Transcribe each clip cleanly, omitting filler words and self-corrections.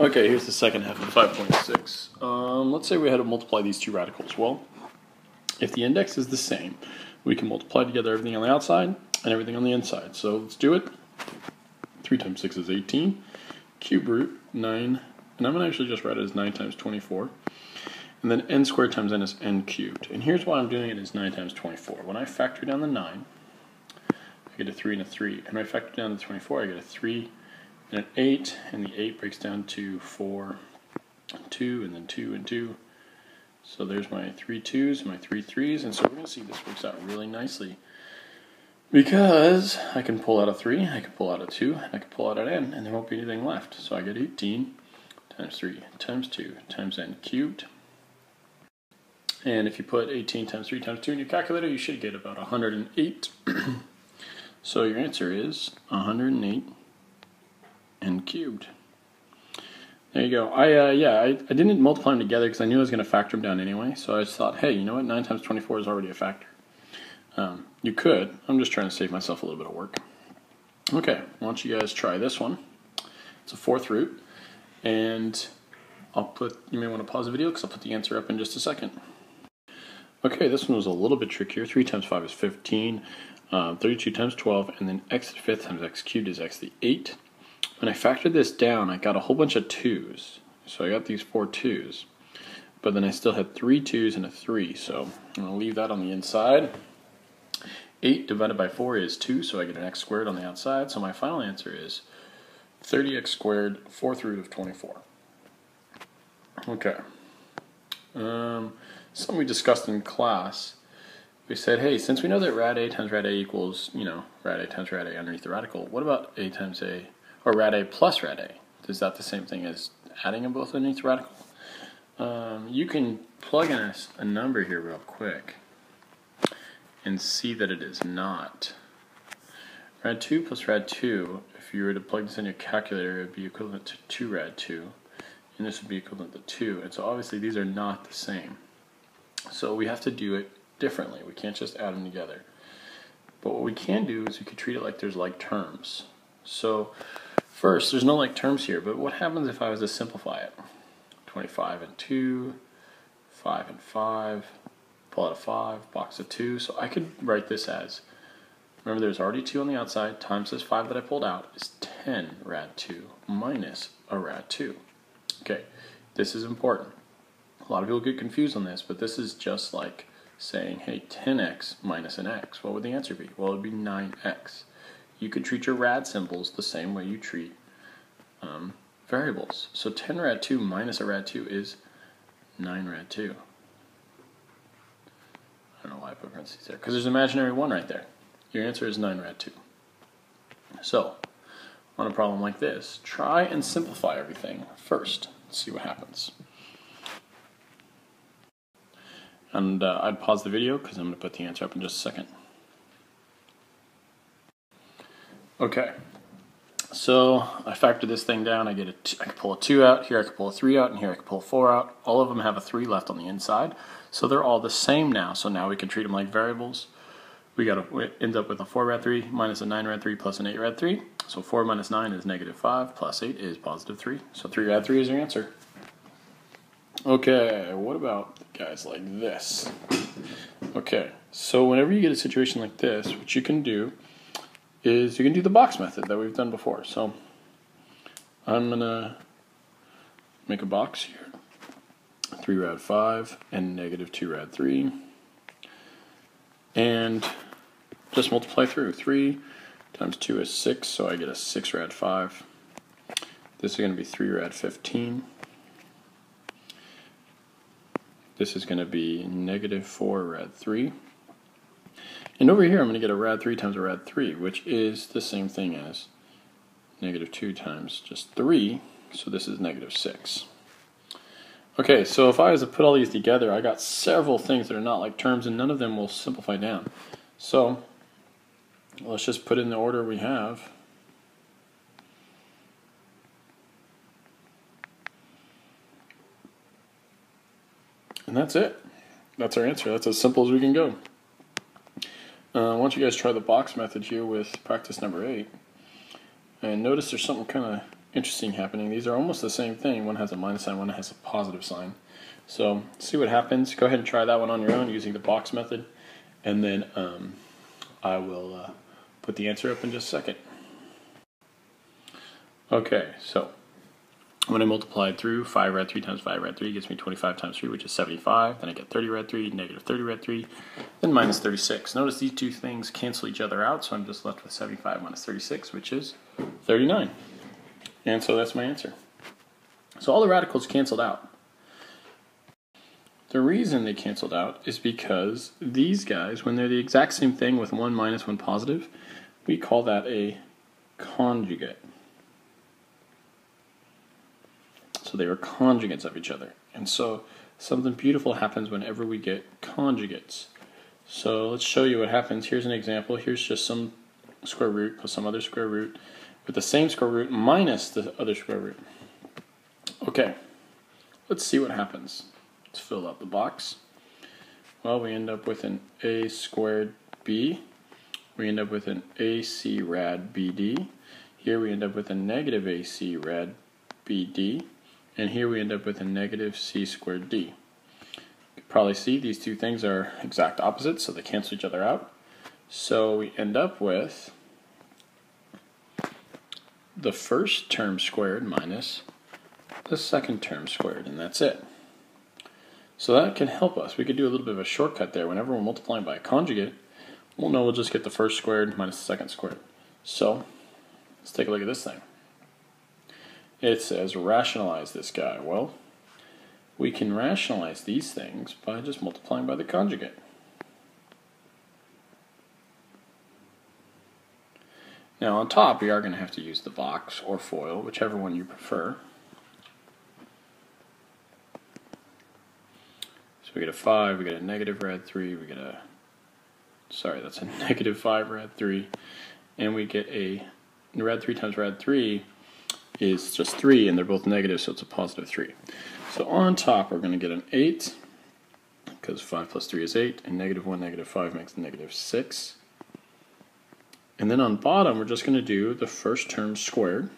Okay, here's the second half of 5.6. Let's say we had to multiply these two radicals. Well, if the index is the same, we can multiply together everything on the outside and everything on the inside. So let's do it. 3 times 6 is 18. Cube root 9, and I'm going to actually just write it as 9 times 24. And then n squared times n is n cubed. And here's why I'm doing it as 9 times 24. When I factor down the 9, I get a 3 and a 3. And when I factor down the 24, I get a 3 and an 8. And the 8 breaks down to 4, 2, and then 2 and 2. So there's my 3 2s and my 3 3s. And so we're going to see this works out really nicely. Because I can pull out a 3, I can pull out a 2, and I can pull out an n, and there won't be anything left. So I get 18 times 3 times 2 times n cubed. And if you put 18 times 3 times 2 in your calculator, you should get about 108. So your answer is 108 n cubed. There you go. I didn't multiply them together because I knew I was going to factor them down anyway. So I just thought, hey, you know what? 9 times 24 is already a factor. You could. I'm just trying to save myself a little bit of work. Okay, why don't you guys try this one. It's a fourth root. And you may want to pause the video because I'll put the answer up in just a second. Okay, this one was a little bit trickier. 3 times 5 is 15. 32 times 12, and then x to the fifth times x cubed is x to the 8. When I factored this down, I got a whole bunch of 2's. So I got these 4 2's. But then I still had 3 2's and a 3, so I'm going to leave that on the inside. 8 divided by 4 is 2, so I get an x squared on the outside. So my final answer is 30x squared, fourth root of 24. Okay. Something we discussed in class. We said, hey, since we know that rad a times rad a equals, rad a times rad a underneath the radical, what about a times a, or rad a plus rad a? Is that the same thing as adding them both underneath the radical? You can plug in a number here real quick and see that it is not. Rad 2 plus rad 2, if you were to plug this in your calculator, it would be equivalent to 2 rad 2. And this would be equivalent to 2. And so obviously these are not the same. So we have to do it differently. We can't just add them together. But what we can do is we could treat it like there's like terms. So first, there's no like terms here, but what happens if I was to simplify it? 25 and 2, 5 and 5, pull out a 5, box of 2. So I could write this as, remember there's already 2 on the outside, times this 5 that I pulled out is 10 rad 2 minus a rad 2. Okay, this is important. A lot of people get confused on this, but this is just like saying, hey, 10x minus an x. What would the answer be? Well, it would be 9x. You could treat your rad symbols the same way you treat variables. So 10 rad 2 minus a rad 2 is 9 rad 2. I don't know why I put parentheses there, because there's an imaginary 1 right there. Your answer is 9 rad 2. So, on a problem like this, try and simplify everything first. See what happens. And I'd pause the video because I'm going to put the answer up in just a second. Okay, so I factor this thing down. I can pull a 2 out, here I can pull a 3 out, and here I can pull a 4 out. All of them have a 3 left on the inside, so they're all the same now. So now we can treat them like variables. We end up with a 4 rad 3 minus a 9 rad 3 plus an 8 rad 3. So 4 minus 9 is negative 5 plus 8 is positive 3. So 3 rad 3 is your answer. Okay, what about guys like this? Okay, so whenever you get a situation like this, what you can do is you can do the box method that we've done before. So I'm going to make a box here. 3 rad 5 and negative 2 rad 3. And just multiply through. 3 times 2 is 6, so I get a 6 rad 5. This is going to be 3 rad 15. This is going to be negative 4 rad 3. And over here I'm going to get a rad 3 times a rad 3, which is the same thing as negative 2 times just 3, so this is negative 6. Okay, so if I was to put all these together, I got several things that are not like terms, and none of them will simplify down. So let's just put in the order we have. And that's it. That's our answer. That's as simple as we can go. Why don't you guys try the box method here with practice number 8. And notice there's something kind of interesting happening. These are almost the same thing. One has a minus sign, one has a positive sign. So see what happens. Go ahead and try that one on your own using the box method, and then I will put the answer up in just a second. Okay, so when I multiplied through 5 rad 3 times 5 rad 3 gives me 25 times 3, which is 75. Then I get 30 rad 3, negative 30 rad 3, then minus 36. Notice these two things cancel each other out, so I'm just left with 75 minus 36, which is 39. And so that's my answer. So all the radicals canceled out. The reason they canceled out is because these guys, when they're the exact same thing with one minus, one positive, we call that a conjugate. So they are conjugates of each other. And so something beautiful happens whenever we get conjugates. So let's show you what happens. Here's an example. Here's just some square root plus some other square root with the same square root minus the other square root. Okay, let's see what happens. Let's fill out the box. Well, we end up with an a squared b. We end up with an ac rad bd. Here we end up with a negative ac rad bd. And here we end up with a negative c squared d. You can probably see these two things are exact opposites, so they cancel each other out. So we end up with the first term squared minus the second term squared, and that's it. So that can help us. We could do a little bit of a shortcut there. Whenever we're multiplying by a conjugate, we'll know we'll just get the first squared minus the second squared. So let's take a look at this thing. It says rationalize this guy. Well, we can rationalize these things by just multiplying by the conjugate. Now on top we are going to have to use the box or foil, whichever one you prefer. So we get a 5, we get a negative rad 3, we get a, sorry, that's a negative 5 rad 3, and we get a rad 3 times rad 3 is just 3, and they're both negative, so it's a positive 3. So on top we're going to get an 8, because 5 plus 3 is 8, and negative 1, negative 5 makes negative 6. And then on bottom we're just going to do the first term squared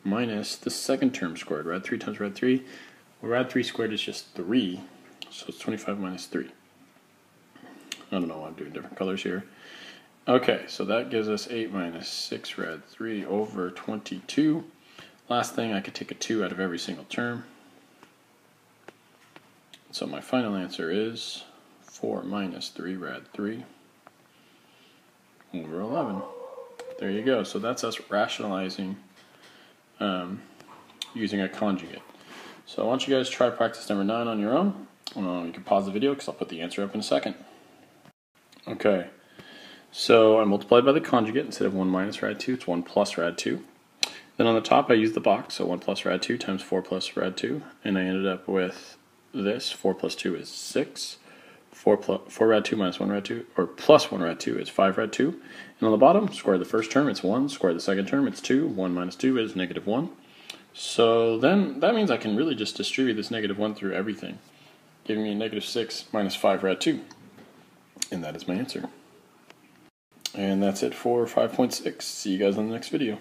minus the second term squared. Rad 3 times rad 3. Well, rad 3 squared is just 3, so it's 25 minus 3. I don't know why I'm doing different colors here. Okay, so that gives us 8 minus 6 rad 3 over 22. Last thing, I could take a 2 out of every single term. So my final answer is 4 minus 3 rad 3 over 11. There you go. So that's us rationalizing using a conjugate. So I want you guys to try practice number 9 on your own. You can pause the video because I'll put the answer up in a second. Okay. So I multiplied by the conjugate. Instead of 1 minus rad 2, it's 1 plus rad 2. Then on the top I used the box, so 1 plus rad 2 times 4 plus rad 2, and I ended up with this. 4 plus 2 is 6. 4 rad 2 minus 1 rad 2, or plus 1 rad 2 is 5 rad 2. And on the bottom, square the first term, it's 1. Square the second term, it's 2. 1 minus 2 is negative 1. So then that means I can really just distribute this negative 1 through everything, giving me a negative 6 minus 5 rad 2. And that is my answer. And that's it for 5.6. See you guys on the next video.